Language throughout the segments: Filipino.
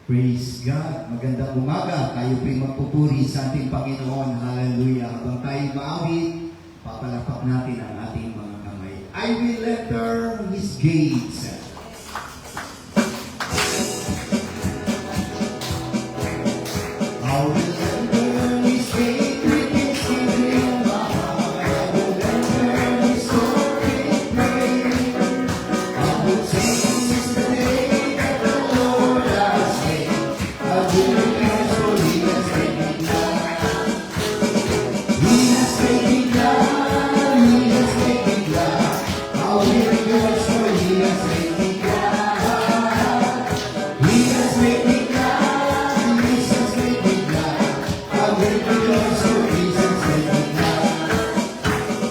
Praise God. Magandang umaga. Tayo po'y magpupuri sa ating Panginoon. Hallelujah. Habang tayo maawit, papalapak natin ang ating mga kamay. I will enter His gates. I will enter His gates with thanksgiving in my heart. I will enter His courts with praise. I will sing this the day that the Lord has made. I will rejoice for He has made me glad. He has made me glad. He has made me glad. I will rejoice for He has made me glad. He has made me glad. Jesus made me glad. I will rejoice for Jesus made me glad.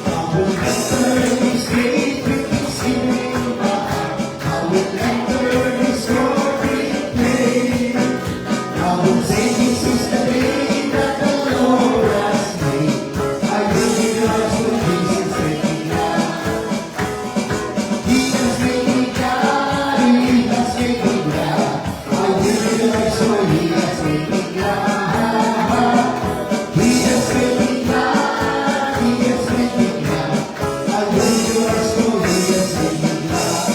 I will enter His gate with thanksgiving in my heart. I will enter His court with praise. I will say this is the day that the Lord has made. I will rejoice for Jesus made me glad. He has made me glad. He has made me glad. I will rejoice for He has made me glad. He has made me glad. He has made me glad. I will rejoice for He has made me glad.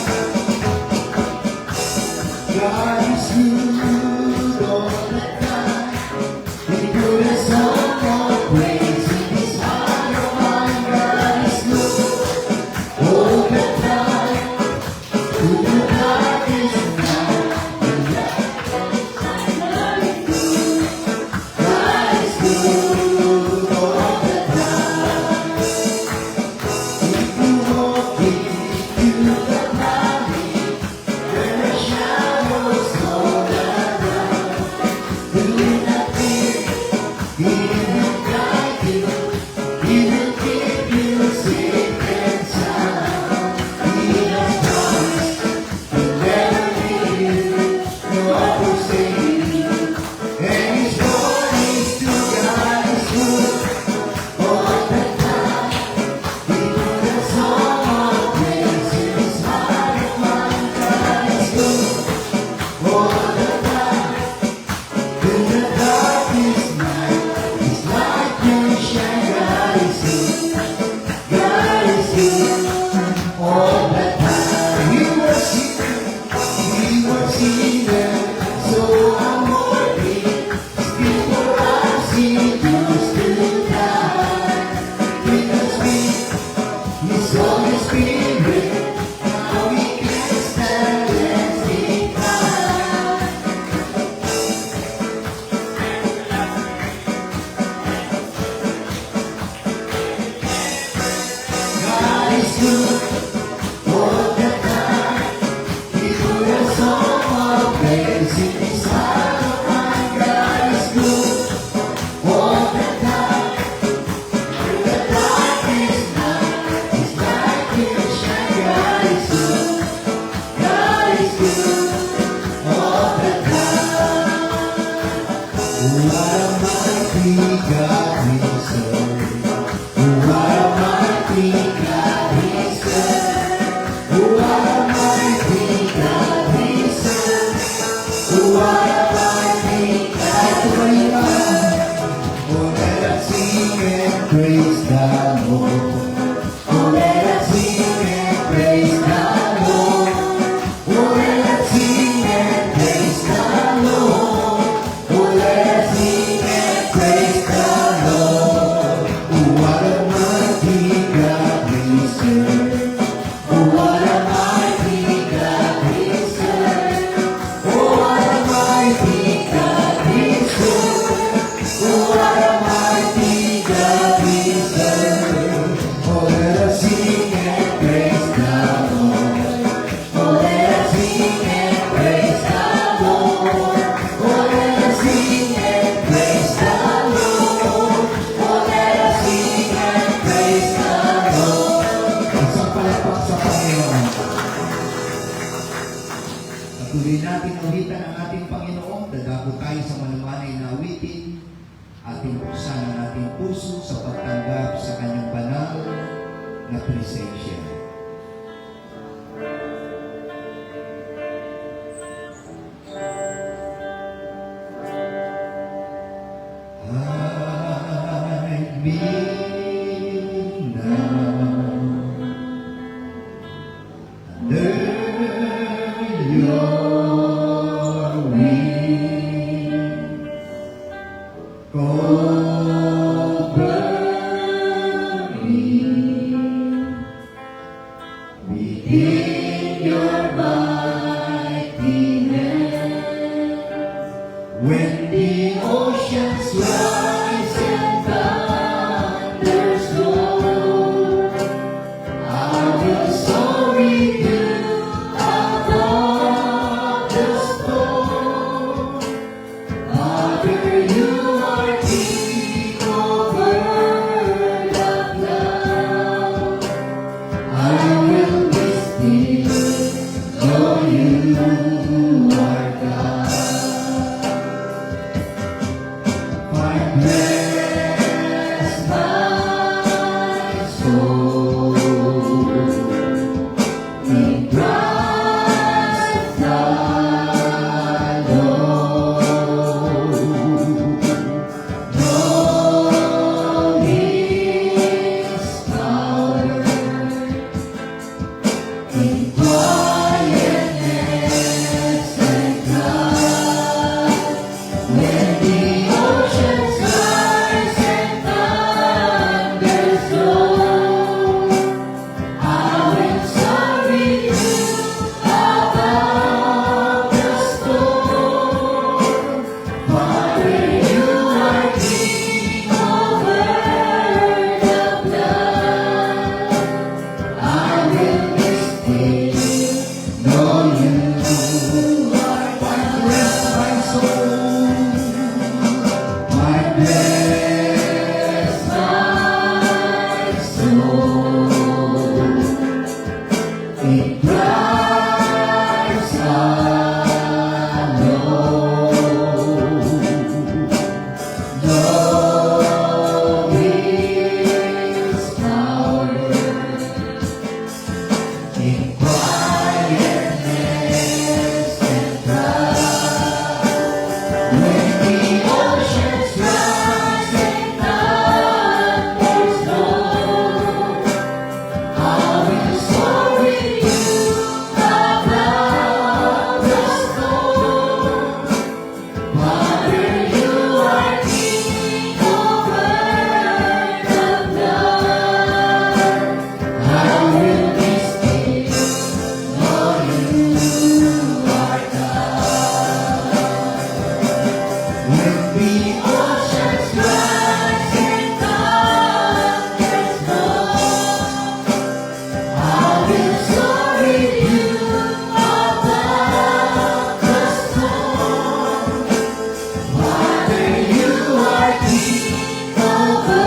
God is good all the time. He put a song of praise in His heart of mine. God is good all the time. Through the darkest night, the light God is good all the time. If you walk into the valley, where the shadows fall around, do not fear. He will guide you. He will keep you safe and sound. He has promised to never leave you nor forsake you. And His promise to God is good all the time. He put a song of praise in His heart of mine. God is good all the time. In the darkest night, His light will shine. God is good. God is good all the time. We worship Him, so I'm worthy. Still for us He used to die. Because we, His Holy Spirit, now we can stand and see God. God is good all the time. He put a song of praise in His heart of mine. God is good all the time. Through the darkest night, His light will shine. God is good. God is good all the time. What a mighty God we serve. What a mighty God we serve. What a mighty God we serve. What a mighty God we serve. Oh, let us sing and praise the Lord. Oh, let us sing and praise the Lord. Oh, let us sing and praise the Lord. Oh, let us sing and praise the Lord. Oh, what a mighty God we serve. Oh, what a mighty God we serve. Oh, what a mighty God we serve. Oh, what a mighty God we serve. Oh, let us sing and praise the Lord. Oh, let us sing and praise the Lord. Oh, let us sing and praise the Lord. Oh, let us sing and praise the Lord. Isang palakpak sa Panginoon. Patuloy natin ulitan ang ating Panginoon. Dadako tayo sa malumanay na awitin. Ating buksan ang ating puso sa pagtanggap sa Kanyang banal na presensya. me now under your wing. Cover me within your mighty hand. When the oceans rise and thunders roll, I will soar with you above the storm. Father, you are king over the clouds. I will be still, know you are God. My bless my soul in Christ alone. Know His power in quietness and calm. When the oceans rise and thunders roll, I will soar with you above the storm. Father, you are king over the clouds. I will be still, know you are God. Bless my soul. My bless my soul in Christ alone. Know His power in quietness and calm. When the oceans rise and thunders roll, I will soar with you above the storm. Father, you are king over the clouds. I will be still, know you are God. When the oceans rise and thunders roll, I will soar with you above the storm. Father, you are king over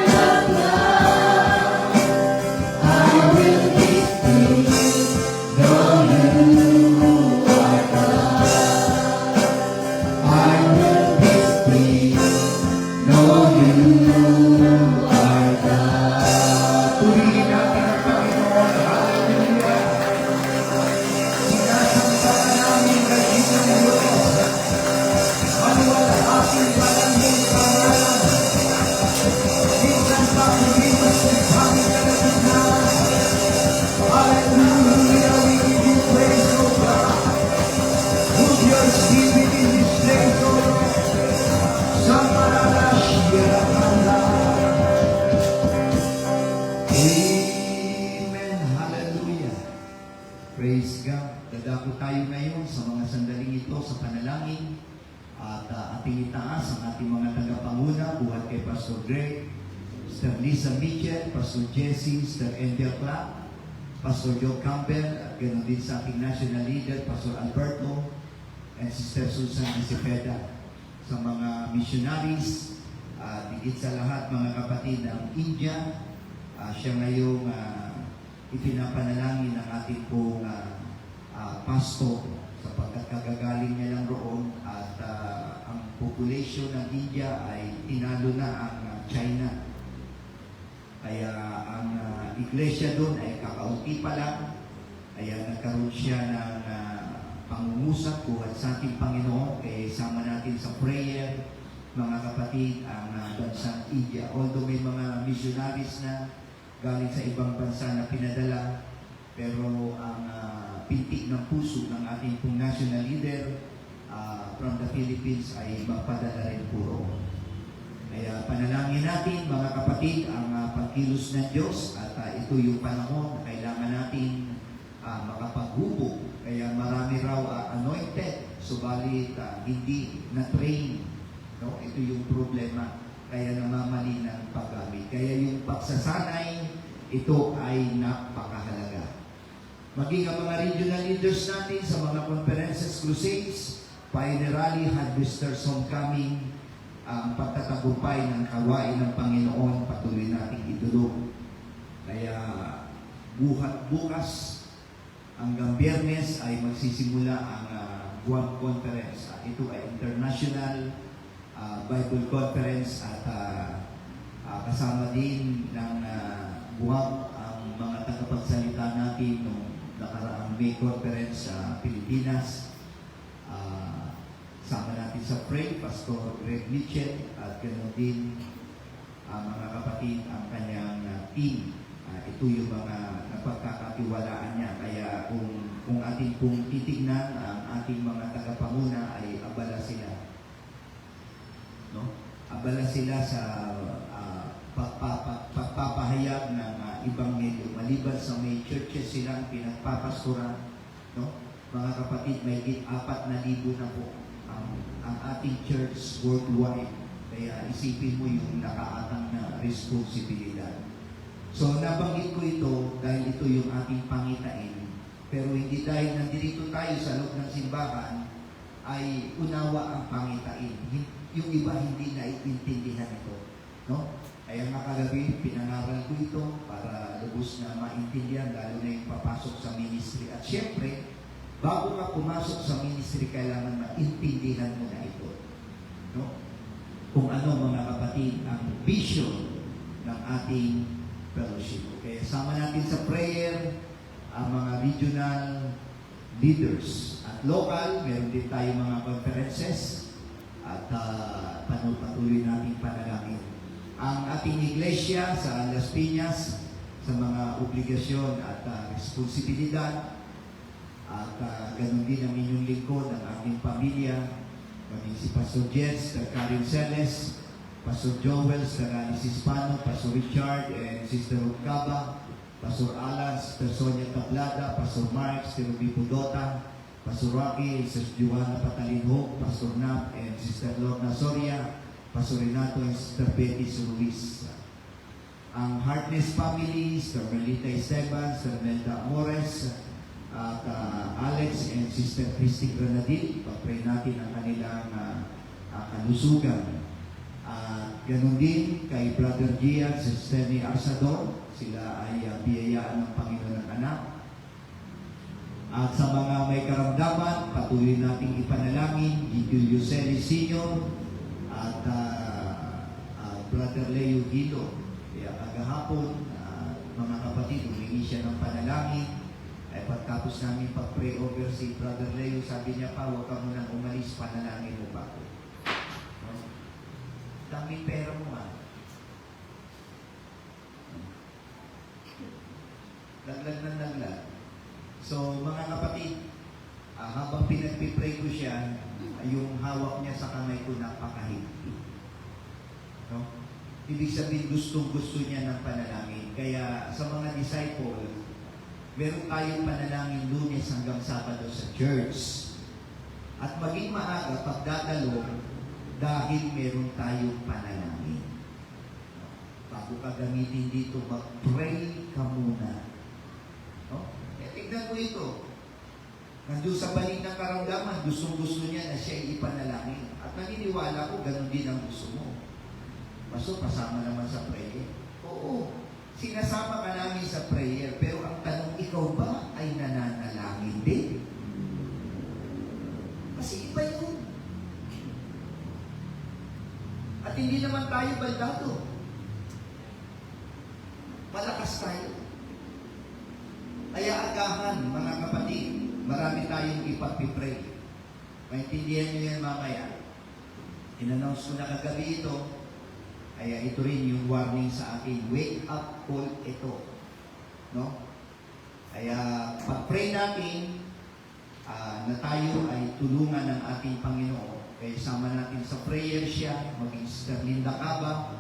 the clouds. I will be still, know you are God. I will be still, know you are God. Purihin natin ang Panginoon. Hallelujah. Sinasamba namin kay Ginong Diyos. Manuwalhati pa lang yung pangalan. Minsan pa kumilos ng aming kalagitnaan. Hallelujah, we give you praise, O God. Move your spirit in this place, O Lord. Amen. Hallelujah. Praise God. Dadako tayo ngayon sa mga sandaling ito sa panalangin at ating itaas ang ating mga tagapanguna buhat kay Pastor Greg, Sister Lisa Mitchell, Pastor Jesse, Sister Angel Clark, Pastor Joe Campbell, at ganoon din sa ating national leader, Pastor Alberto, and Sister Susan Isipeda, sa mga missionaries, digit sa lahat mga kapatid ng India. Siya ngayong ipinapanalangin ng ating pong pastor sapagkat kagagaling niya lang roon at ang population ng India ay tinalo na ang China. Kaya ang iglesia doon ay kakaunti pa lang. Kaya nagkaroon siya ng pangungusap buhat sa ating Panginoon. Kaya sama natin sa prayer mga kapatid, ang bansang India. Although may mga missionaries na galing sa ibang bansa na pinadala, pero ang pintig ng puso ng ating pong national leader from the Philippines ay magpadala rin puro. Kaya panalangin natin mga kapatid ang pagkilos ng Diyos at ito yung panahon na kailangan natin makapaghubog. Kaya marami raw anointed, subalit hindi na-train. No? Ito yung problema. Kaya namamali ng paggamit. Kaya yung pagsasanay, ito ay napakahalaga. Maging ang mga regional leaders natin sa mga conferences, crusades, pioneer rally, harvesters, homecoming, ang pagtatagumpay ng kawain ng Panginoon, patuloy nating idulog. Kaya bukas hanggang Biyernes ay magsisimula ang Guam Conference. Ito ay international Bible Conference at kasama din ng Guam ang mga tagapagsalita natin noong nakaraang May Conference sa Pilipinas. Sama natin sa Pray, Pastor Greg Mitchell at ganoon din mga kapatid ang kanyang team. Ito yung mga napagkakatiwalaan niya. Kaya kung ating pong titignan, ang ating mga tagapanguna ay abala sila. No? Abala sila sa pagpapahayag ng ibang medyo. Maliban sa may churches silang pinagpapastoran, no? Mga kapatid, may 4,000 na po ang ating church worldwide. Kaya isipin mo yung nakaatang na responsibilidad. So nabanggit ko ito dahil ito yung ating pangitain. Pero hindi dahil nandito tayo sa loob ng simbahan ay unawa ang pangitain. Yung iba hindi naiintindihan ito. No? Kaya makagabi, pinangaral ko ito para lubos na maintindihan, lalo na yung papasok sa ministry. At syempre, bago ka pumasok sa ministry, kailangan maintindihan mo na ito. No? Kung ano mga kapatid, ang vision ng ating fellowship. Kaya sama natin sa prayer ang mga regional leaders. At local, meron din tayo mga conferences at patuloy natin panalangin. Ang ating iglesia sa Las Piñas sa mga obligasyon at responsibilidad at ganun din ang inyong lingkod, ang aking pamilya, kami si Pastor Jess, Karin Celes, Pastor Joel, Saralis Hispano, Pastor Richard, and Sister Rugaba, Pastor Alan, Sister Sonia Tablada, Pastor Mark, Sister Ruby Pudota, Pastor Rocky, Sister Joanna Patalinho, Pastor Nap, and Sister Lorna Soria, Pastor Renato, and Sister Betty Ruiz. Ang Heartless Family, Sister Melita Esteban, Sister Melda Amores, at Alex and Sister Christy Granadil. Pag-pray natin ang kanilang kalusugan. Ganun din kay Brother Gian, Sister ni Arsador, sila ay biyayaan ng Panginoon ng anak. At sa mga may karamdaman, patuloy nating ipanalangin, Julio Celis Sr. at Brother Leo Guido. Kaya kagahapon, mga kapatid, humingi siya ng panalangin. Ay pagtapos namin pag-pray over si Brother Leo, sabi niya pa, huwag ka munang umalis, panalangin mo ba ako? Daming pera mo Laglag ng laglag. So, mga kapatid, habang pinagpipray ko siya, yung hawak niya sa kamay ko napakahigpit. No? Ibig sabihin, gustong-gusto niya ng panalangin. Kaya sa mga disciple, meron tayong panalangin Lunes hanggang Sabado sa church. At maging maaga, pagdadalo, dahil meron tayong panalangin. Bago ka gamitin dito, mag-pray ka muna. No? Tignan mo ito. Nandun sa balik ng karamdaman, gustong-gusto niya na siya ipanalangin. At naniniwala ko, ganun din ang gusto mo. Paso, pasama naman sa prayer. Oo, sinasama ka namin sa prayer, pero ang tanong, ikaw ba ay nananalangin din? Kasi iba yun. At hindi naman tayo baldado. Malakas tayo. Kaya agahan, mga kapatid, marami tayong ipag-pray. Maintindihan nyo yan mamaya. In-announce ko na kagabi ito, kaya ito rin yung warning sa akin. Wake up call ito. No? Kaya pag-pray natin na tayo ay tulungan ng ating Panginoon. Kaya sama natin sa prayer siya, maging Sister Linda Caba,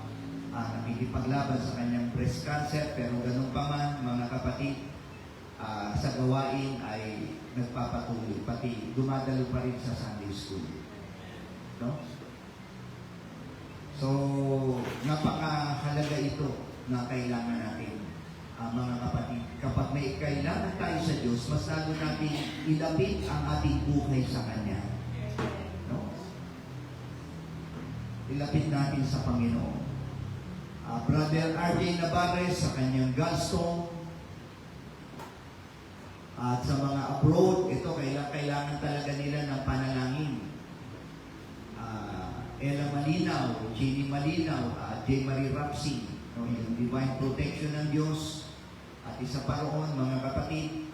nakikipaglaban sa kanyang breast cancer, pero ganun pa man, mga kapatid, sa gawain ay nagpapatuloy, pati dumadalo pa rin sa Sunday School. No? So, napakahalaga ito na kailangan natin, mga kapatid. Kapag may kailangan tayo sa Diyos, mas lalo natin ilapit ang ating buhay sa Kanya. No? Ilapit natin sa Panginoon. Brother R.J. Navarez sa kanyang gallstone, at sa mga abroad, ito kailangan talaga nila ng panalangin. Ella Malinaw, Jenny Malinaw, J. Marie Rapsi, no, yung divine protection ng Diyos. At isa pa roon, mga kapatid,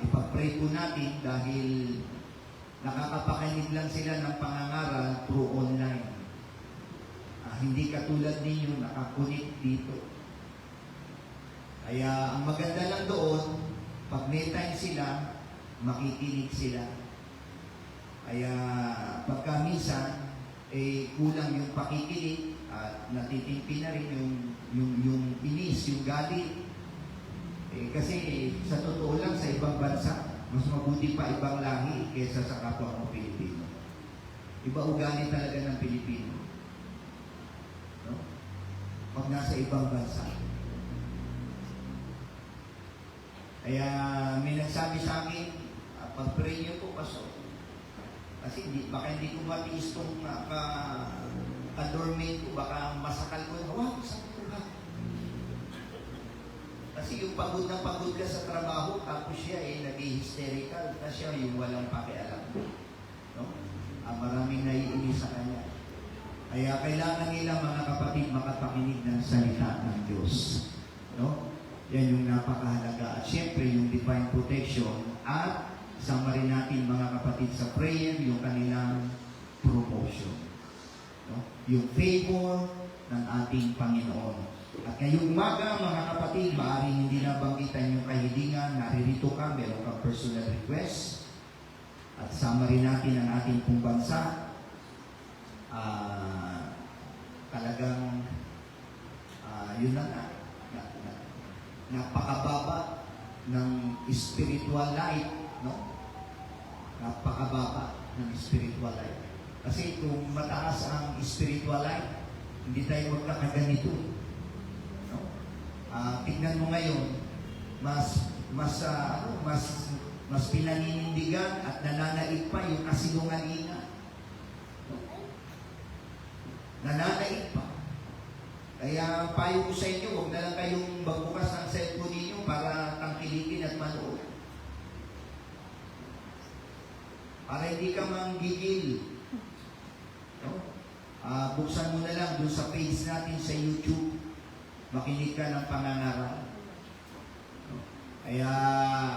ipag-pray po natin dahil nakakapakinig lang sila ng pangangaral through online. Hindi katulad ninyo nakakunik dito. Kaya ang maganda lang doon, pag may time sila, makikinig sila. Kaya pagka minsan, kulang yung pakikinig at natitimpi na rin yung inis, yung galit. Kasi sa totoo lang, sa ibang bansa, mas mabuti pa ibang lahi kaysa sa kapwa mo Pilipino. Iba ugali talaga ng Pilipino. No? Pag nasa ibang bansa. Kaya may nagsabi sa akin, pag-pray niyo po kaso. Kasi baka hindi ko matiis itong ka-dormate ko, baka masakal ko. Wow, sakit ko ba? Kasi yung pagod na pagod ka sa trabaho, tapos siya nag-hysterical, kasi siya yung walang pakialam. No? Maraming naiinis sa kanya. Kaya kailangan nila, mga kapatid, makapakinig ng salita ng Diyos. No? Yan yung napakahalaga. At syempre, yung divine protection at sama rin natin, mga kapatid, sa prayer, yung kanilang promotion. No? Yung favor ng ating Panginoon. At ngayong umaga, mga kapatid, maaaring hindi nabanggitan yung kahilingan, naririto ka, meron kang personal request. At sama rin natin ang ating pong bansa. Talagang, yun na nga, napakababa ng spiritual life, no? Napakababa ng spiritual life. Kasi kung mataas ang spiritual life, hindi tayo magkakaganito. No? Tignan mo ngayon, mas pinaninindigan at nananaig pa yung kasinungalingan. No? Nananaig pa. Kaya payo ko sa inyo, huwag na lang kayong magbukas ng cellphone ninyo para tangkilikin at manood. Para hindi ka manggigil. No? Buksan mo na lang doon sa page natin sa YouTube. Makinig ka ng pangangaral. No? Kaya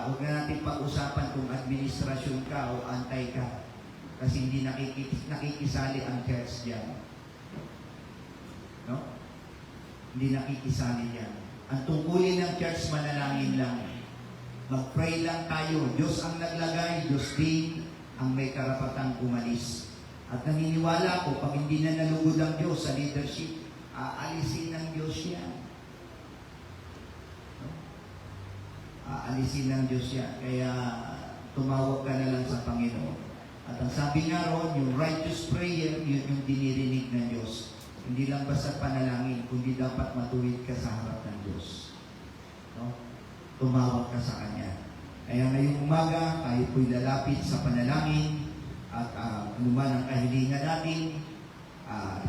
huwag na natin pag-usapan kung administrasyon ka o antay ka. Kasi hindi nakikisali ang church diyan. No? Hindi nakikisali yan. Ang tungkulin ng church, manalangin lang. Mag-pray lang tayo. Diyos ang naglagay, Diyos din ang may karapatang umalis. At naniniwala ko, pag hindi na nalugod ang Diyos sa leadership, aalisin ng Diyos yan. No? Aalisin ng Diyos yan. Kaya tumawag ka na lang sa Panginoon. At ang sabi nga ron, yung righteous prayer, yun yung dinirinig ng Diyos. Hindi lang basta panalangin, kundi dapat matuwid ka sa harap ng Diyos. No? Tumawag ka sa Kanya. Kaya ngayong umaga, tayo po'y lalapit sa panalangin at anuman ang kahilingan natin,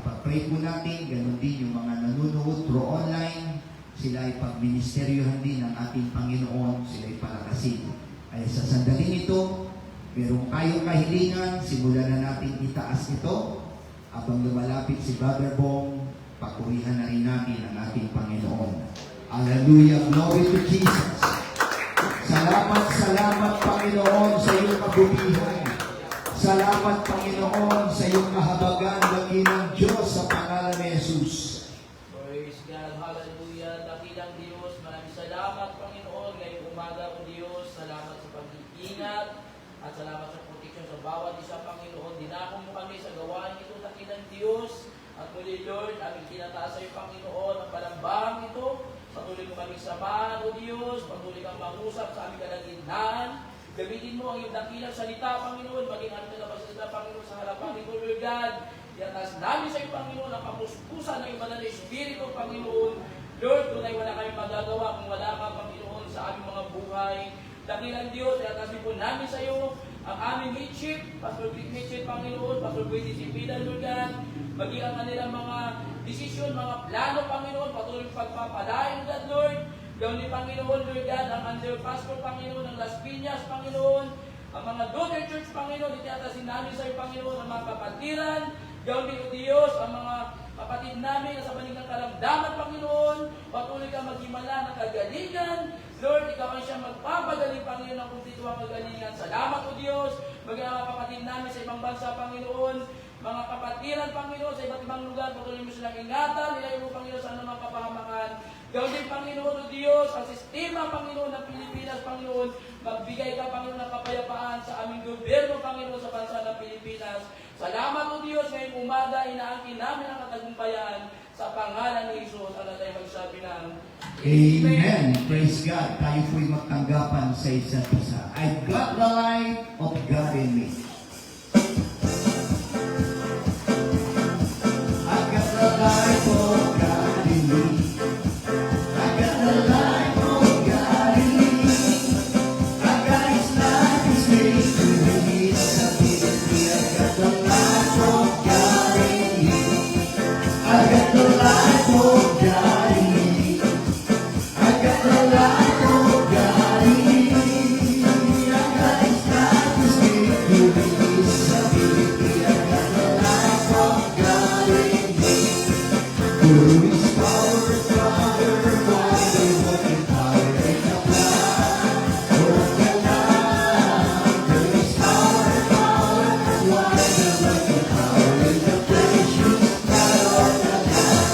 ipag-pray po natin, ganun din yung mga nanonood through online, sila ay pag-ministeryohan din ng ating Panginoon, sila ay palakasin. Kaya sa sandaling ito, merong tayong kahilingan, simulan na natin itaas ito. Habang lumalapit si Brother Bong, papurihan na rin natin ang ating Panginoon. Hallelujah! Glory to Jesus! Salamat, Panginoon, sa iyong kabutihan. Salamat, Panginoon, sa iyong kahabagan, dakilang Diyos, sa pangalan ni Jesus. Praise God, hallelujah, dakilang Diyos, maraming salamat, Panginoon, ngayong umaga, O Diyos, salamat sa pag-iingat, at salamat sa proteksyon sa bawat isa, Panginoon. Dinako mo kami sa gawain ito, dakilang Diyos, at muli, Lord, aming tinataas sa iyo, Panginoon, ang palambang ito. Patuloy mo kaming samahan, O Diyos, patuloy kang mangusap sa aming kalagitnaan. Gamitin mo ang iyong dakilang salita, Panginoon, maging ang nilabas sa Panginoon sa harapan ni Lord God. Iatas namin sa iyo, Panginoon, ang kapuspusan ng iyong banal na Espiritu, Panginoon. Lord, tunay wala kayong magagawa kung wala ka, Panginoon, sa aming mga buhay. Dakilang Diyos, iatasin po namin sa iyo ang aming leadership, Pastor Vic Mitchell, Panginoon, Pastor Brady Simpida, Lord God, maging ang kanilang mga desisyon, mga plano, Panginoon, patuloy pagpapalain, Lord. Gawin ni Panginoon, Lord God, ang under pastor, Panginoon, ng Las Piñas, Panginoon, ang mga daughter church, Panginoon, itatasin namin sa iyo, Panginoon, ang mga kapatiran. Gawin ni Diyos, ang mga kapatid namin sa banig ng kalamdaman, Panginoon. Patuloy ka maghimala ng kagalingan. Lord, ikaw ang siya magpapagaling, Panginoon, ng kung dito ang kagalingan. Salamat, O Diyos. Maging ang kapatid namin sa ibang bansa, Panginoon. Mga kapatiran, Panginoon, sa iba't ibang lugar, patuloy mo silang ingatan. Nilayo mo, Panginoon, sa anumang kapahamakan. Gawin din, Panginoon, O Diyos, ang sistema, Panginoon, ng Pilipinas, Panginoon. Magbigay ka, Panginoon, ng kapayapaan sa aming gobyerno, Panginoon, sa bansa ng Pilipinas. Salamat, O Diyos, ngayong umaga, inaangkin namin ang katagumpayan sa pangalan ni Jesus. Ano tayo magsabi ng Amen. Praise God. Tayo po'y magtanggapan sa isa't isa. I've got the light of God in me. I've got the light of God in me. I've got the light of God in me. I've got His light, His grace to release ability. I've got the light of God in me. I've got the light of God in me. I've got the light of God in me. I've got His light, His grace to release ability. I've got the light of God in me. Through His power, Father, Father, working power in the blood. Oh, the Lamb. Through His power, Father, Father, working power in the precious blood of the Lamb.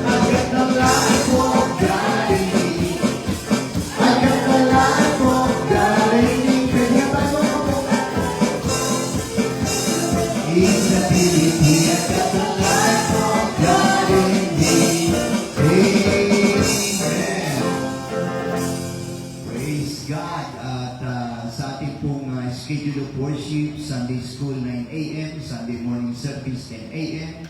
I've got the life of God in me. I've got the life of God in me. Kaya tayo His ability. I've got the life of God in me. Amen. Praise God. At sa ating pong schedule of worship, Sunday school 9 a.m., Sunday morning service 10 a.m.,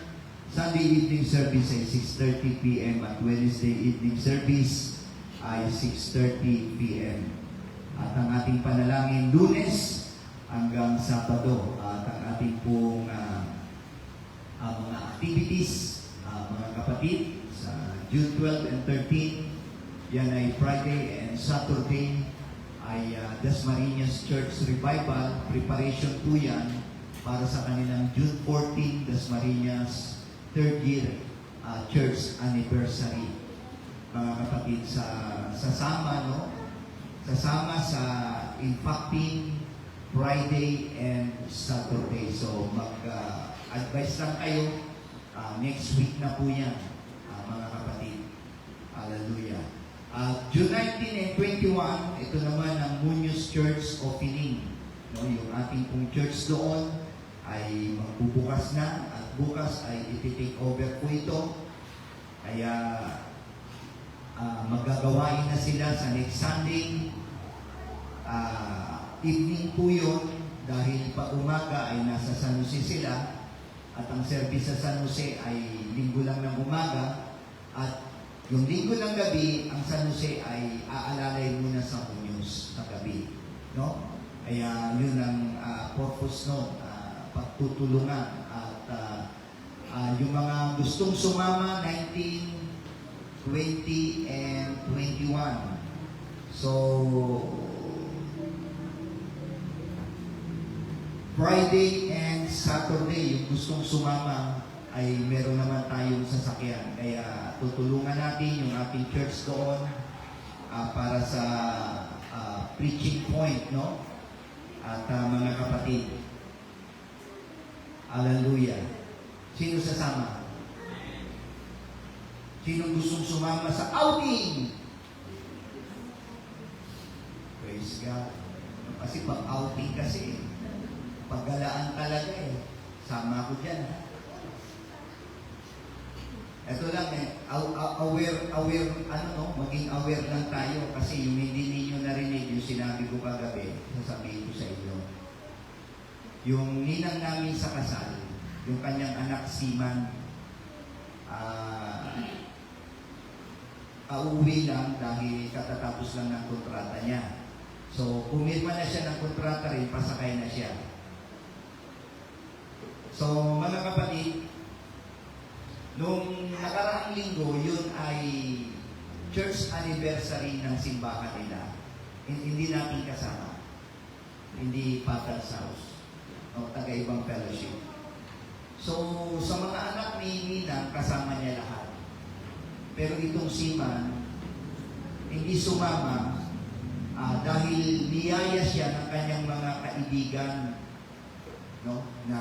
Sunday evening service ay 6:30 p.m. at Wednesday evening service ay 6:30 p.m. At ang ating panalangin Lunes hanggang Sabado at ang ating pong mga activities, mga kapatid, sa June 12 and 13, yan ay Friday and Saturday ay Dasmariñas Church Revival. Preparation po yan para sa kanilang June 14 Dasmariñas third year church anniversary. Mga kapatid, sasama, no? Sasama sa impacting Friday and Saturday. So mag-advise lang kayo. Next week na po yan, mga kapatid. Hallelujah. June 19 and 21, ito naman ang Muñoz Church opening. No, yung ating pong church doon ay magbubukas na at bukas ay iti-take over po ito. Kaya magagawain na sila sa next Sunday. Evening po yun dahil pag umaga ay nasa San Jose sila at ang service sa San Jose ay linggo lang ng umaga at yung linggo ng gabi, ang San Jose ay aalalay muna sa Muñoz sa gabi. No? Kaya yun ang purpose no, pagtutulungan at yung mga gustong sumama 19, 20, and 21. So Friday and Saturday, yung gustong sumama ay meron naman tayong sasakyan. Kaya tutulungan natin yung ating church doon para sa preaching point, no? At mga kapatid, Hallelujah. Sino sasama? Sino gustong sumama sa outing? Praise God. Kasi pag outing kasi, paggalaan talaga eh. Sama ko dyan ha. Ito lang maging aware lang tayo kasi yung hindi ninyo narinig yung sinabi ko kagabi, sasabihin ko sa inyo. Yung ninang namin sa kasal, yung kanyang anak Siman, uuwi lang dahil katatapos lang ng kontrata niya. So, pumirma na siya ng kontrata rin, pasakay na siya. So, mga kapatid, nung nakaraang linggo, yun ay church anniversary ng simbahan nila. Hindi natin kasama. Hindi Papa's House. O taga-ibang fellowship. So, sa mga anak ni Ninang, kasama niya lahat. Pero itong Siman, hindi sumama dahil niyaya siya ng kanyang mga kaibigan, no, na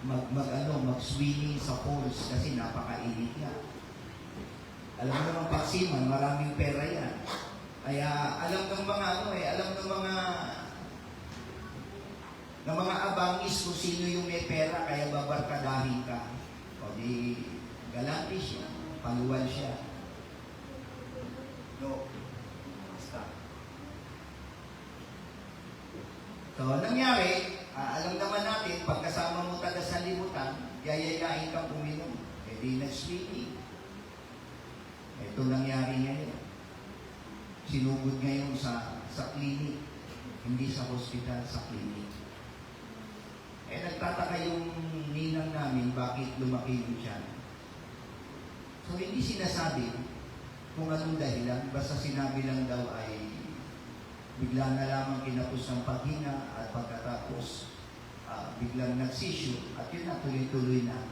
mag-swimming sa falls kasi napakainit niya. Alam mo naman pag Siman, maraming pera yan. Kaya alam ng mga abangis kung sino yung may pera, kaya babarkadahin ka. O di, galante siya, paluwal siya. No, basta. So, nangyari, alam naman natin, pagkasama mo taga sa limutan, yayayain kang uminom. E di nag-swimming. Ito nangyari ngayon. Sinugod ngayon sa clinic. Hindi sa hospital, sa clinic. Eh nagtataka yung ninang namin bakit lumaki yung tiyan. So hindi sinasabi kung anong dahilan. Basta sinabi lang daw ay bigla na lamang kinapos ng paghinga at pagkatapos biglang nagsisyo at yun na tuloy-tuloy na.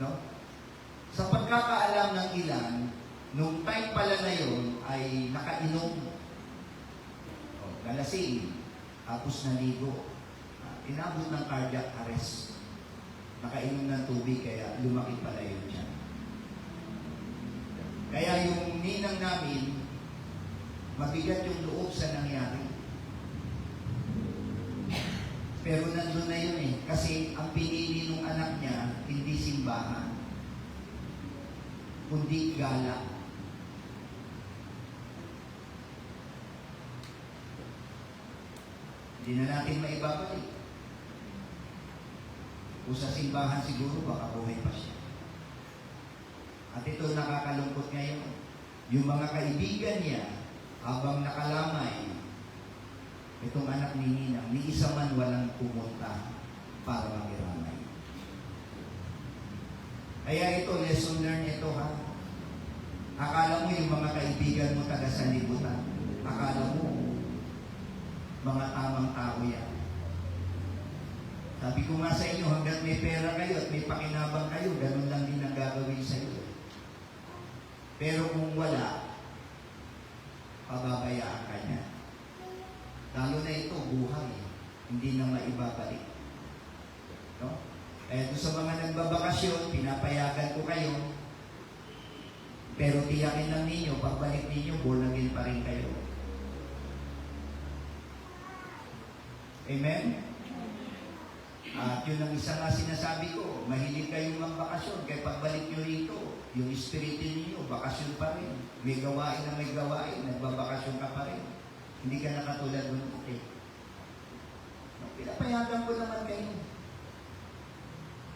No? Sa pagkakaalam ng ilan, nung time pala na yun ay nakainom. Galasing, tapos naligo. Inabot ng cardiac arrest. Nakainom ng tubig kaya lumaki pala yun dyan. Kaya yung ninang namin, mabigat yung loob sa nangyari. Pero nandun na yun eh. Kasi ang pinili ng anak niya, hindi simbahan, kundi gala. Hindi na natin maibabalik. Kung sa simbahan siguro, baka buhay pa siya. At ito nakakalungkot ngayon. Yung mga kaibigan niya, habang nakalamay, itong anak ni Ninang, ni isa man walang pumunta para makiramay. Kaya ito, lesson learned ito ha. Akala mo yung mga kaibigan mo taga sa libutan. Akala mo, mga tamang tao yan. Sabi ko nga sa inyo, hanggat may pera kayo at may pakinabang kayo, ganun lang din ang gagawin sa iyo. Pero kung wala, pababayaan ka niya. Lalo na ito, buhay. Hindi na maibabalik. No? Kaya sa mga nagbabakasyon, pinapayagan ko kayo, pero tiyakin lang ninyo, pagbalik ninyo, born again pa rin kayo. Amen? At yun ang isa nga sinasabi ko, mahilig kayong magbakasyon, kaya pagbalik nyo rito, yung espiritu ninyo, bakasyon pa rin. May gawain na may gawain, nagbabakasyon ka pa rin. Hindi ka na katulad ng puti. Pinapayagan ko naman kayo.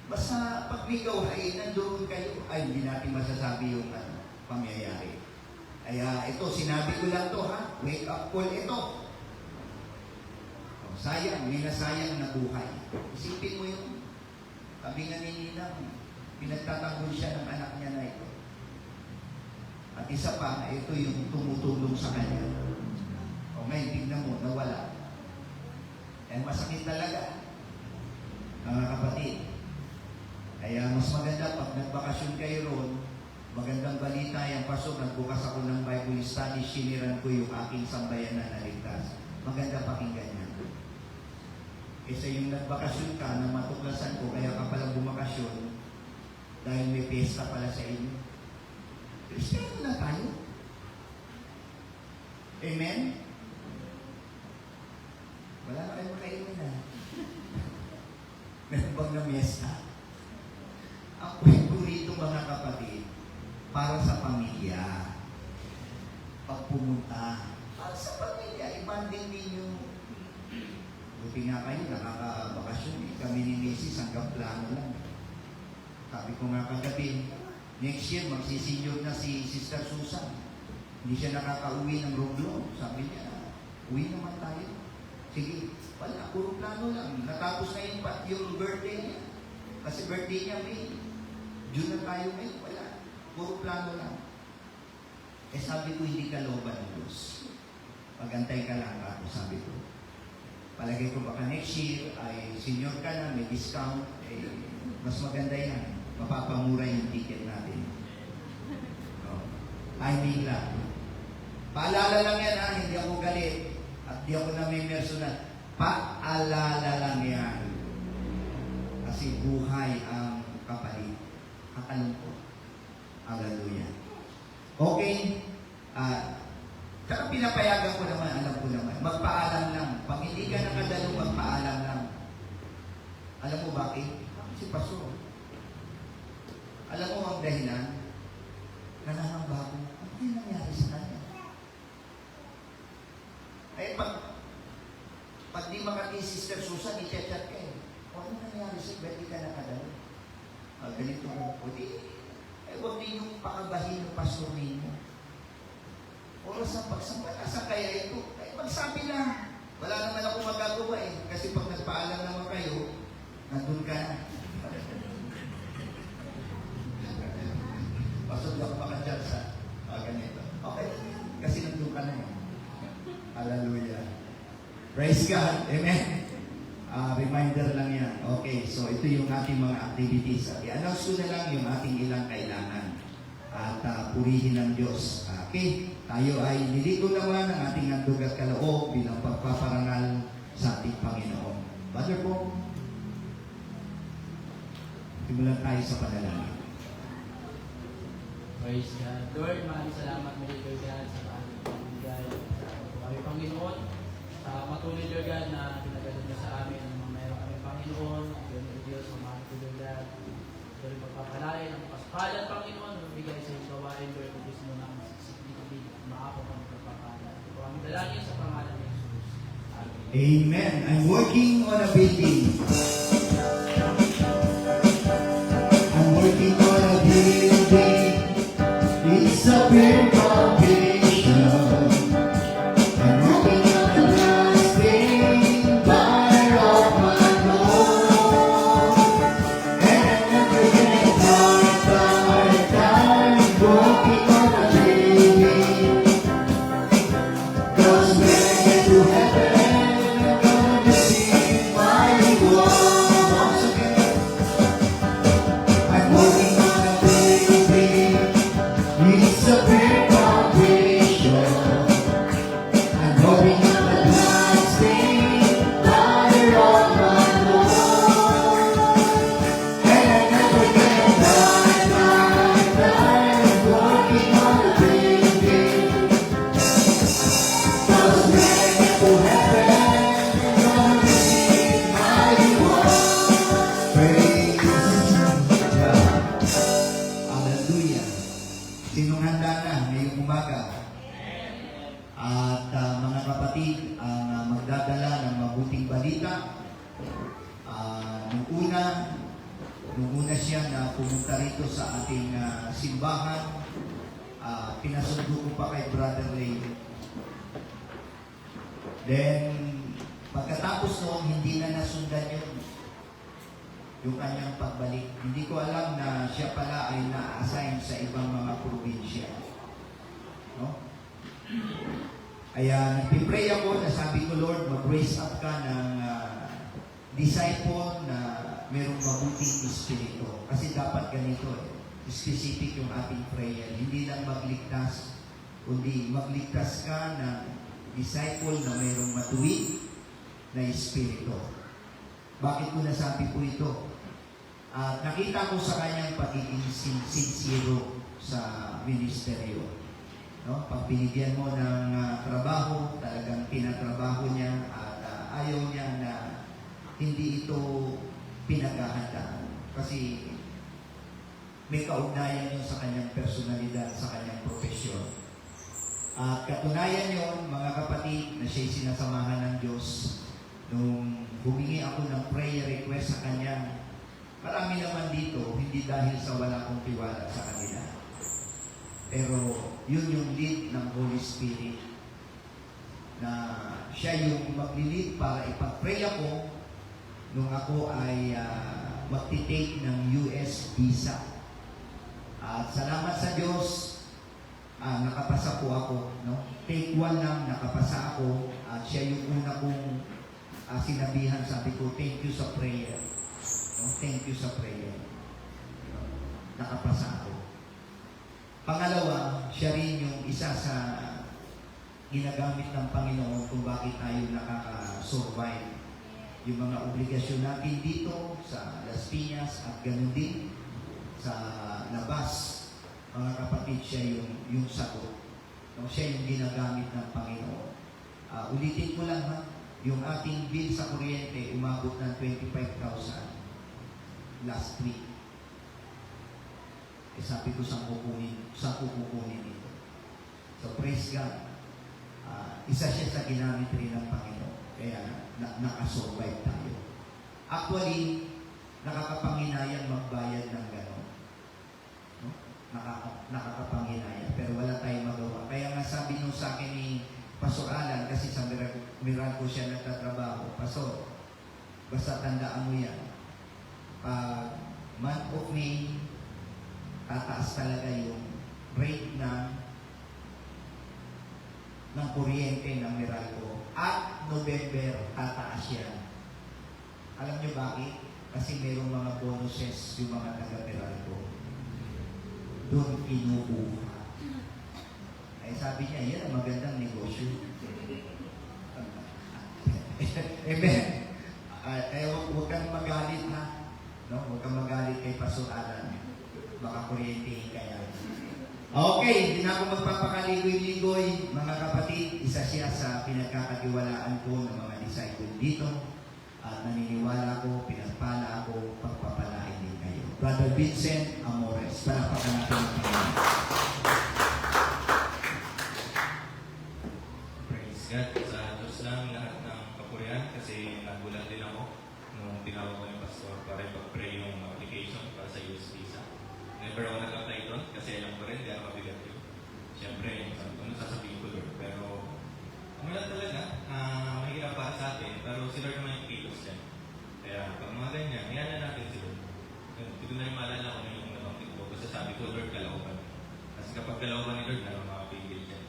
Basta pag may gawain, nandoon kayo, ay hindi natin masasabi yung pangyayari. Kaya ito, sinabi ko lang to ha, wake up call ito. Sayang, may nasayang na buhay. Isipin mo yung sabi nga ni Ninang, pinagtatanggol siya ng anak niya na ito. At isa pa, ito yung tumutulong sa kanya. O ngayon, tignan mo, nawala. Eh, masakit talaga, mga kapatid. Kaya mas maganda pag nagbakasyon kayo ron, magandang balita yung pasok, nagbukas ako ng Bible study, siniran ko yung aking sambayan na naligtas. Maganda pakinggan niya. Kaysa yung nagbakasyon ka na matuklasan ko, kaya ka palang bumakasyon dahil may pesta pala sa inyo. Kristiyano na tayo. Amen? Wala na kayo makailan na. Meron bang na-mesta? Ang kwento rito mga kapatid, para sa pamilya. Pag pumunta, para sa pamilya, ibanding ninyo. Buti nga kayo, nakakabakasyon. Kami ni Mrs. hanggang plano lang. Sabi ko nga kagabi, next year, magsisenyor na si Sister Susan. Hindi siya nakakauwi ng Roblo. Sabi niya, uwi naman tayo. Sige, wala, puro plano lang. Natapos na yung birthday niya. Kasi birthday niya May. June na tayo ngayon, wala. Puro plano lang. Eh sabi ko, hindi ka loban ng Diyos. Pagantay ka lang ako, sabi ko. Palagay ko baka next year ay senior ka na, may discount, eh, mas maganda yan. Mapapamura yung ticket natin. So, timing lang. Paalala lang yan ha, hindi ako galit. At di ako namimersonan. Paalala lang yan. Kasi buhay ang kapalit. Kakalungkot. Hallelujah. Okay. Tsaka pinapayagan ko naman, alam ko naman. Magpaalam lang. Pag hindi ka nakadalo, magpaalam lang. Alam mo bakit? Si Pastor. Alam mo ang dahilan? Nanangamba ko. Ano yung nangyari sa kanya? Ay, pag di makati Sister Susan, i-chat ka eh. Ano nangyari sa ba't di ka nakadalo? Ganito mo po. Huwag ninyong pakabahin ng pastor ninyo. Oras ang pagsamba, nasa kaya ito. Ay, magsabi lang. Wala naman ako magagawa eh. Kasi pag nagpaalam naman kayo, nandun ka na. Pasod ako baka dyan sa ganito. Okay, kasi nandun ka na eh. Hallelujah. Praise God. Amen. Reminder lang yan. Okay, so ito yung ating mga activities. I-announce ko na lang yung ating ilang kailangan. At purihin ng Diyos. Okay, tayo ay nilito naman ang ating handog at kaloob bilang pagpaparangal sa ating Panginoon. Brother po, simulan tayo sa panalangin. Praise God. Lord, maraming salamat mo dito, God, sa aming pamigay. Kami, Panginoon, matuloy, Lord God, na pinagalan mo sa amin ang mga meron kami, Panginoon. Yun, O Diyos, samahan ko, Lord God. Lord, pagpapalain ang paspalan, Panginoon, bigay sa iyong gawain, Lord, o Diyos mo na masiksikli, maapong ang pagpapalan. Ito ang dalangin sa pangalan ni Jesus. Amen. Amen. I'm working on a building. I'm working on a building. It's a big foundation. I'm working on a lasting fire of my Lord. And I'm never getting tired, working on a building. 'Cause when I get to heaven, I'm gonna see my reward. Once again, I'm working on a building. It's a big foundation. I'm working on a lasting fire of my Lord. And I never get tired, working on a building. 'Cause when I get to heaven, I'm gonna receive my reward. Praise God. Hallelujah. Sinong handa na ngayong umaga? At mga kapatid, ang magdadala ng mabuting balita. Nung una siya na pumunta rito sa ating simbahan, pinasundo ko pa kay Brother Ray. Then, pagkatapos noon, hindi na nasundan yung kanyang pagbalik. Hindi ko alam na siya pala ay na-assign sa ibang mga probinsya. No? Kaya nagpipray ako na sabi ko, Lord, mag-raise up ka ng disciple na mayroong mabuting espiritu. Kasi dapat ganito specific yung ating prayer. Hindi lang magligtas, kundi magligtas ka ng disciple na mayroong matuwid na espiritu. Bakit ko nasabi po ito? At nakita ko sa kanyang pagiging sincero sa ministeryo. No? Pag binigyan mo ng trabaho, talagang tinatrabaho niya at ayaw niya na hindi ito pinaghahandaan. Kasi may kaugnayan yun sa kanyang personalidad, sa kanyang profesyon. At katunayan yun, mga kapatid, na siya'y sinasamahan ng Diyos. Nung humingi ako ng prayer request sa kanya, marami naman dito, hindi dahil sa wala kong tiwala sa kanila. Pero yun yung lead ng Holy Spirit na siya yung maglilid para ipag-pray ako nung ako ay magtitake ng US visa. At salamat sa Diyos, nakapasa po ako. No? Take 1 lang, nakapasa ako. At siya yung una kong sinabihan, sabi ko, thank you sa prayer. No? Thank you sa prayer. No? Nakapasa ako. Pangalawa, siya rin yung isa sa ginagamit ng Panginoon kung bakit tayo nakaka-survive. Yung mga obligasyon natin dito sa Las Piñas at ganun din sa labas. Mga kapatid, siya yung sagot. No? Siya yung ginagamit ng Panginoon. Ulitin ko lang ha, yung ating bill sa kuryente umabot ng 25,000 last week. Sabi ko saan ko kukunin ito. So praise God. Isa siya sa ginamit rin ng Panginoon. Kaya nakasurvive tayo. Actually, nakakapanginayang magbayad ng gano'n. No? Nakakapanginayang. Pero wala tayong magawa. Kaya nga sabi nung sa akin ni Pastor Alan, kasi sa Miracle siya nagtatrabaho, Pastor, basta tandaan mo yan. Pag month of May, tataas talaga yung rate ng kuryente ng Miracle. At November, tataas yan. Alam niyo bakit? Kasi mayroong mga bonuses yung mga taga-Miracle. Doon kinukuha. Ay sabi niya, yan ang magandang negosyo. Amen. Huwag kang magalit ha. No? Huwag kang magalit kay Pastor Alan. Baka kuryente kaya. Okay, hindi na ako magpapakaligoy-ligoy, mga kapatid. Isa siya sa pinagkakatiwalaan ko ng mga disciple dito. At naniniwala ko, pinagpala ako, pagpapalain din kayo. Brother Vincent Amores, palapakan natin ang Panginoon. Praise God. Sa Diyos lang lahat ng kapurihan kasi nagulat din ako nung tinawag ko yung pastor para ipag-pray yung application para sa US visa. Never ako nag-apply doon kasi alam ko rin, hindi ako mabigat yun. Siyempre, ano sasabihin ko Lord. Pero, wala talaga, mahirap para sa atin, pero si Lord naman yung kilos dyan. Kaya, pag mga ganyan, iyan na natin si Lord. Hindi ko na rin maalala ko na yung nabanggit ko. Basta sabi ko, Lord, kalauban. Kasi kapag kalauban ni Lord, nalang makapigil dyan.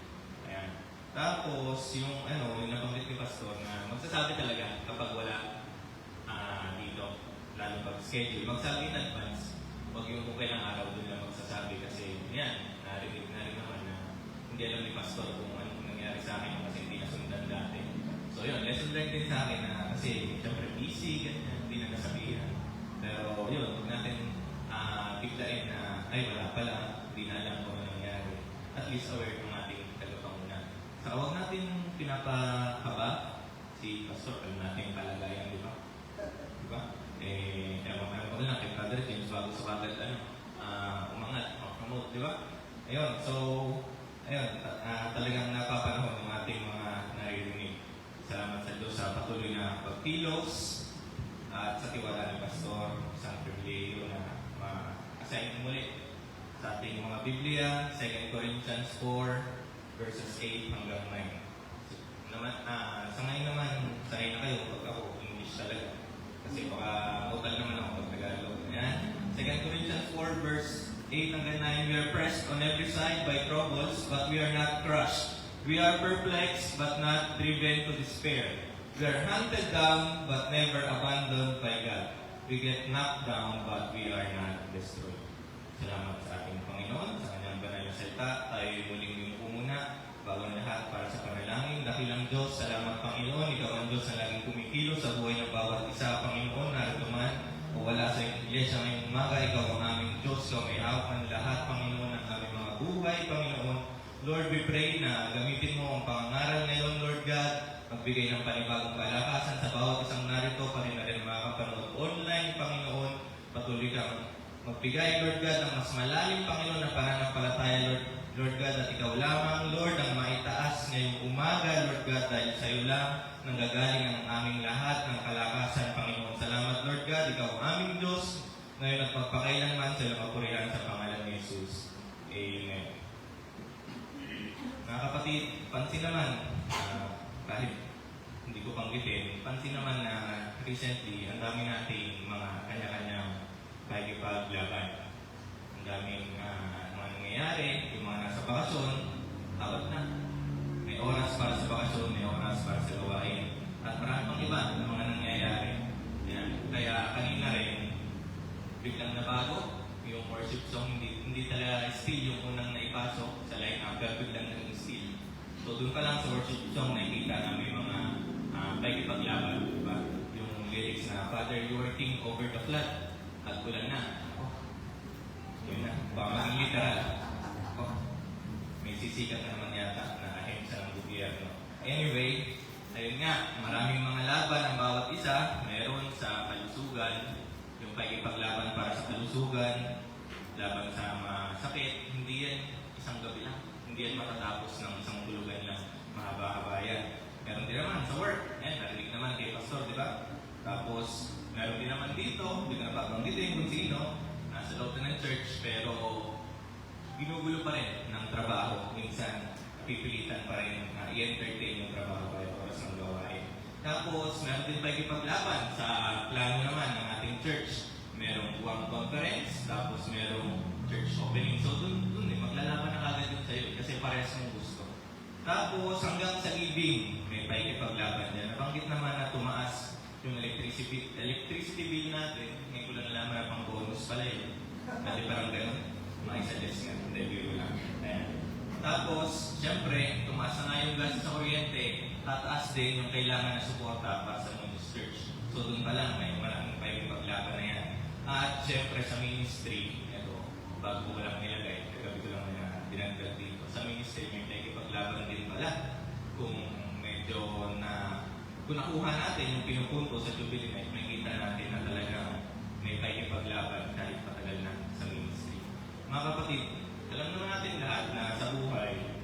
Ayan. Tapos, yung nabanggit ni Pastor na magsasabi talaga kapag wala dito, lalo pag schedule, magsabi in advance. Huwag yung kung kailang araw doon lang magsasabi kasi yan, narinig na rin naman na hindi alam ni Pastor kung anong nangyari sa akin kasi hindi nasundan dati. So yun, lesson learned din sa akin na kasi syempre busy, ganyan, hindi na nasabihan. Pero yun, huwag natin biglain na ay wala pala, hindi na alam kung ano nangyari. At least aware ng ating tagapangunan. Saka huwag natin pinapahaba si Pastor, alam natin yung kalagayan, di ba? Di ba? Ewan ko na lang kay Brother James bago sa kagad umangat o promote, di ba? Ayun, so talagang napapanahon ng ating mga naririnig. Salamat sa Diyos sa patuloy na pagkilos at sa tiwala ni Pastor San Privilegio na ma-assign muli sa ating mga Biblia, 2 Corinthians 4 verses 8 hanggang 9. Sa ngayon naman, sanay na kayo pag ako English talaga. Kasi baka mautal naman ako pag Tagalog. Ayan. 2 Corinthians 4 verse 8 hanggang 9. We are pressed on every side by troubles, but we are not crushed. We are perplexed, but not driven to despair. We are hunted down, but never abandoned by God. We get knocked down, but we are not destroyed. Salamat sa ating Panginoon, sa kanyang banal na salita. Tayo muling yung umuna. Bago na lahat para sa panalangin, dakilang Diyos, salamat Panginoon, Ikaw ang Diyos na laging kumikilos sa buhay ng bawat isa, Panginoon, Kaya sa ngayong umaga, Ikaw ang aming Diyos, Ikaw may hawak ng lahat, Panginoon, ng aming mga buhay, Panginoon. Lord, we pray na gamitin mo ang pangangaral ngayon, Lord God, magbigay ng panibagong kalakasan sa bawat isang narito, pa rin na rin mga kapanood online, Panginoon. Patuloy kang magbigay, Lord God, ng mas malalim, Panginoon, na pananampalataya, Lord God, at Ikaw lamang, Lord, ang maitaas ngayong umaga, Lord God, dahil sa iyo lang nanggagaling ang aming lahat ng kalakasan, Panginoon. Salamat, Lord God, Ikaw ang aming Diyos, ngayon at magpakailanman sa iyong kapurihan sa pangalan ni Jesus. Amen. Mga kapatid, pansin naman, kahit hindi ko banggitin, pansin naman na recently, ang dami nating mga kanya-kanyang pakikipaglaban. Ang daming mga nangyayari, yung mga nasa bakasyon, tawag na. May oras para sa bakasyon, may oras para sa gawain. At marami pang iba na mga nangyayari. Yan. Kaya kanina rin, biglang nabago yung worship song, hindi talaga still yung unang naipasok sa line-up, pero biglang naging still. So doon pa lang sa worship song, nakikita na may mga pakikipaglaban, diba? Yung lyrics na, Father, you are king over the flood. At ulan na. Yun na. Baka maging literal. May sisikat na naman yata na ahensya ng gobyerno. Anyway, ayun nga, maraming mga laban ang bawat isa. Meron sa kalusugan, yung pakikipaglaban para sa kalusugan, laban sa masakit. Hindi yan isang gabi lang. Hindi yan matatapos ng isang tulugan lang. Mahaba-haba yan. Meron din naman sa work. Ayan, narinig naman kay Pastor, di ba? Tapos, meron din naman dito, hindi ko napapanggitin kung sino, nasa loob na ng church, pero ginugulo pa rin ng trabaho. Minsan, pipilitan pa rin na i-entertain yung trabaho para oras ng gawain. Tapos, meron din pakikipaglaban sa plano naman ng ating church. Merong buwang conference, tapos merong church opening. So, dun maglalaban na kagad yun sa'yo kasi parehas mong gusto. Tapos, hanggang sa giving, may pakikipaglaban dyan. Nabanggit naman na tumaas yung electricity bill natin. Ngayon ko lang nalaman na pang bonus pala yun. Dati parang gano'n. Makisuggest nga. Hindi, biro lang. Ayan. Tapos, syempre, tumaas na nga yung gas sa kuryente. Tataas din yung kailangan na suporta para sa Mundus Church. So, doon pa lang, may maraming pakikipaglaban na yan. At syempre, sa ministry, ito, bago ko lang nilagay, kagabi ko lang na dinagdag dito. Sa ministry, may pakikipaglaban din pala. Kung medyo na kung nakuha natin yung pinupunto sa Jubilee Night, makikita natin na talagang may pakikipaglaban kahit matagal na sa ministry. Mga kapatid, alam naman natin lahat na sa buhay,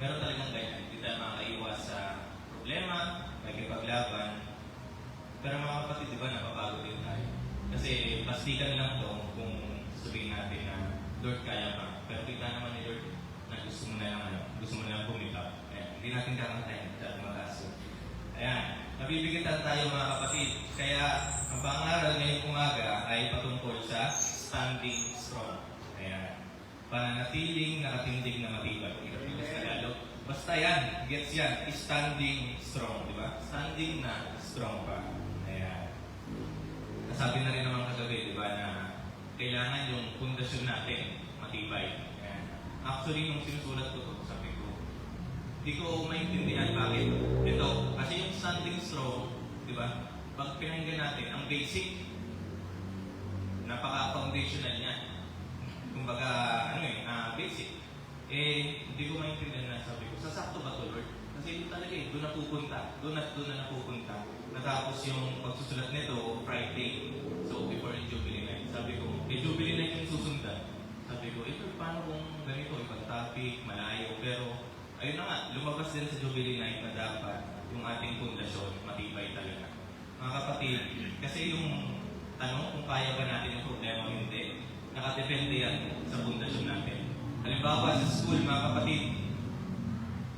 pero talagang ganyan. Hindi tayo makakaiwas sa problema, pakikipaglaban. Pero mga kapatid, di ba, napapagod din tayo. Kasi pastikan lang to kung sabihin natin na, Lord, kaya pa. Pero kita naman ni Lord na gusto mo na lang bumitaw. Hindi natin kakantayin dahil mataas yun. Ayan, nabibigatan tayo mga kapatid. Kaya, ang pangaral ngayong umaga ay patungkol sa standing strong. Ayan, pananatiling nakatindig na matibay. Ikapilas na lalo. Basta yan, gets yan, standing strong, di ba? Standing na strong pa. Ayan. Nasabi na rin naman kagabi, di ba, na kailangan yung pundasyon natin matibay. Ayan. Actually, nung sinusulat ko ito, sabi ko, hindi ko maintindihan bakit. Ito, kasi yung standing strong, di ba? Pag pinahinggan natin, ang basic, napaka-foundational niya. Kumbaga, basic. Hindi ko maintindihan na sabi ko, sasakto ba ito, Lord? Kasi ito talaga doon napupunta. Doon na napupunta. Natapos yung pagsusulat nito, Friday. So, before yung Jubilee Night. Sabi ko, Jubilee Night yung susundan. Sabi ko, ito, paano kung ganito, ibang topic, malayo, pero ayun na nga, lumabas din sa Jubilee Night na dapat yung ating pundasyon matibay talaga. Mga kapatid, kasi yung tanong kung kaya ba natin yung problema o hindi, nakadepende yan sa pundasyon natin. Halimbawa sa school, mga kapatid,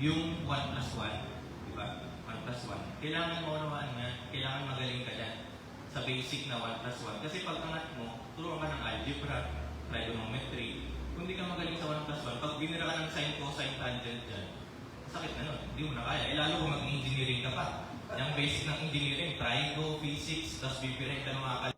yung 1+1, di ba? 1+1. Kailangan maunawaan nga, kailangan magaling ka dyan sa basic na 1+1. Kasi pag angat mo, turuan ka ng algebra, trigonometry. Kung di ka magaling sa 1+1, pag binira ka ng sine, cosine, tangent dyan, sakit na nun. Hindi mo na kaya. Lalo kung mag-engineering ka pa. Yung basic ng engineering, trigo, physics, tapos bibirahin ka ng mga